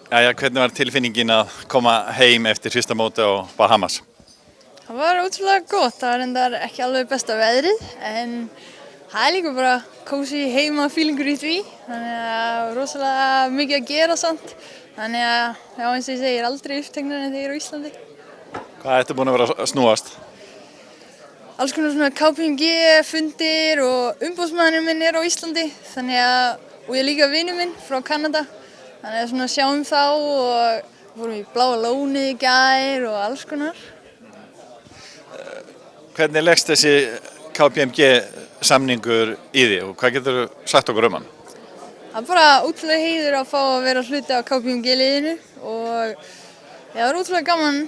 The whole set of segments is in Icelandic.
Jæja, hvernig var tilfinningin að koma heim eftir fyrsta móti á Bahamas? Það var ótrúlega gott, það var reyndar ekki alveg besta veðrið en það líka bara kósí heima fílingur í því þannig að rosalega mikið að gera samt þannig að já eins og ég segi, ég er aldrei uppteknari en þegar ég er á Íslandi. Hvað ertu búin að vera að snúast? Alls konar svona KPMG fundir og umboðsmaðurinn minn er á Íslandi þannig að, og ég er líka vinur minn frá Kanada þannig að svona sjáum þá og fórum í Bláa lónið í gær og alls konar. Hvernig leggst þessi KPMG samningur í þig og hvað getur þú sagt okkur um hann? Það er bara ótrúlega heiður að fá að vera hluti af KPMG liðinu og já, það er ótrúlega gaman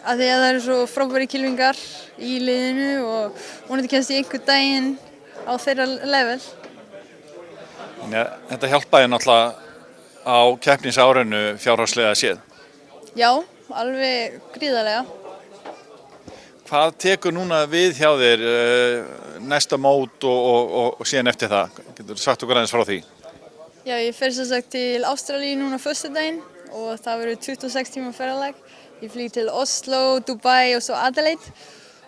að því að það eru svo frábæri kylfingar í liðinu og vonandi kemst ég einhvern daginn á þeirra level. Ja, þetta hjálpaði náttúrulega á keppnisárinu fjárhagslega séð. Já, alveg gríðarlega. Hvað tekur núna við hjá þér næsta mót og síðan eftir það? Getur þú sagt okkur aðeins frá því? Já, ég fer sem sagt til Ástralíu núna föstudaginn og það verður 26 tíma ferðalag. Ég flýg til Oslo, Dubai og svo Adelaide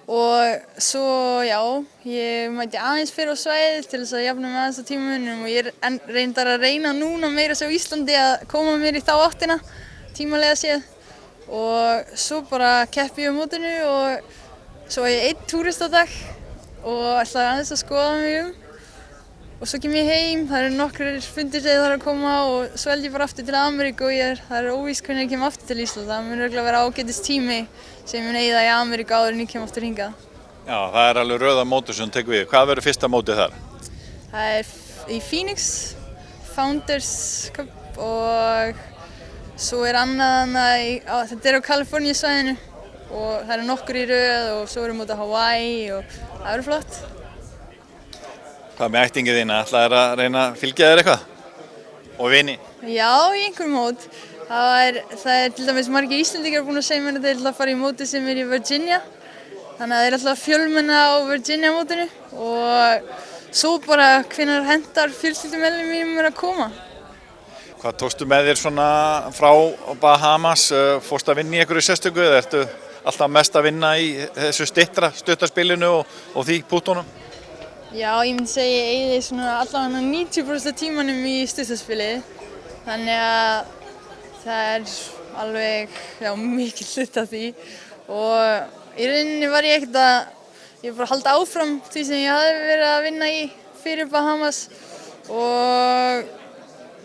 og svo, já, ég mæti aðeins fyrir á svæðið til þess að jafna mig aðeins á tímamunum og ég reyndar að reyna núna meira sér á Íslandi að koma mér í þá áttina tímalega séð og svo bara keppi ég á mótinu og svo er ég einn túrist á dag og ætla aðeins að skoða mig og svo kem ég heim, það eru nokkrir fundir sem ég þarf að koma og svo held ég bara aftur til Ameríku og það er óvíst hvernig ég kem aftur til Ísland. Það mun örugglega vera ágætis tími sem ég mun eyða í Ameríku áður en ég kem aftur hingað. Já, það er alveg röða mótur sem tekur við. Hvað verður fyrsta mótið þar? Það er í Phoenix, Founders Cup og svo er annað þetta er á Kaliforníu svæðinu og það eru nokkur í röð og svo erum við út á Hawaii og það verður flott. Hvað með ættingið þína? Ætlaðir að reyna að fylgja þér eitthvað? Og vini? Já, í einhverjum mót. Það er til dæmis margir Íslendingar búin að segja mér að þeir ætla að fara í móti sem er í Virginia. Þannig að þeir ætla að fjölmenna á Virginia mótinu og svo bara hvenær hendar fjölskyldumeðlimum mínum að koma. Hvað tókstu með þér svona frá Bahamas? Fórstu að vinna í einhverju sérstöku eða ertu alltaf mest að vinna í þessu stuttarspilinu og því pútunum? Já, ég myndi segja ég eyði svona allavega 90% af tímanum í stuttarspili þannig að það er alveg mikil hluti af því og í rauninni var ég ekkert að bara halda áfram því sem ég hafði verið að vinna í fyrir Bahamas og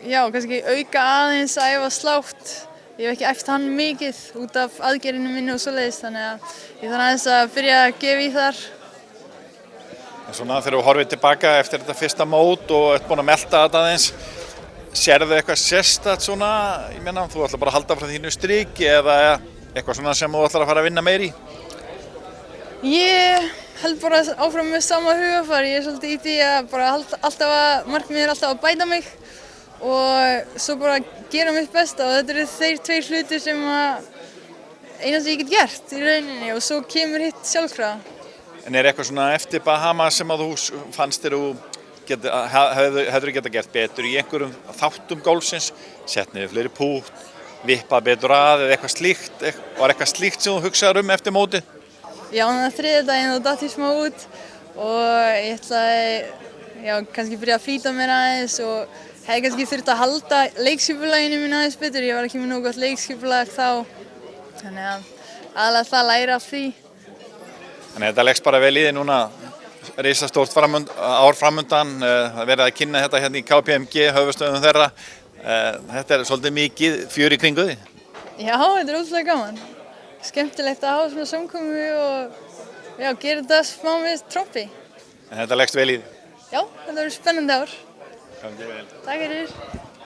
já, kannski auka aðeins að æfa slátt. Ég hef ekki æft hann mikið út af aðgerðinu minni og svoleiðis þannig að ég þarf aðeins að byrja að gefa í þar. Svona þegar þú horfir tilbaka eftir þetta fyrsta mót og ert búin að melta þetta aðeins, sérðu eitthvað sérstakt svona, ég meina, þú ætlar bara að halda frá þínu striki eða eitthvað svona sem þú ætlar að fara að vinna meir í? Ég held bara áfram með sama hugafar, ég er svolítið í því að bara markmiðið er alltaf að bæta mig og svo bara gera mitt besta og þetta eru þeir tveir hlutir sem eina sem ég get gert í rauninni og svo kemur hitt sjálfkrafa. En er eitthvað svona eftir Bahamas sem að þú fannst þér hefur getað gert betur í einhverjum þáttum golfsins, sett niður fleiri pút, vippað betur að eða eitthvað slíkt, var eitthvað slíkt sem þú hugsaðir um eftir mótið? Já, þannig að þriðjudaginn þá datt ég smá út og ég ætlaði kannski byrja að flýta mér aðeins og hefði kannski þurft að halda leikskipulaginu mínu aðeins betur, ég var ekki með nógu gott leikskipulag þá, þannig að aðalega það læra af því. Þannig að þetta leggst bara vel í þig núna, risastórt ár framundan, verið að kynna þetta hérna í KPMG, höfuðstöðum þeirra. Þetta er svolítið mikið fjör í kringu því. Já, þetta er ótrúlega gaman. Skemmtilegt að hafa svona samkomu og gera þetta smá með trompi. En þetta leggst vel í þig? Já, þetta verður spennandi ár. Gangi vel. Takk fyrir.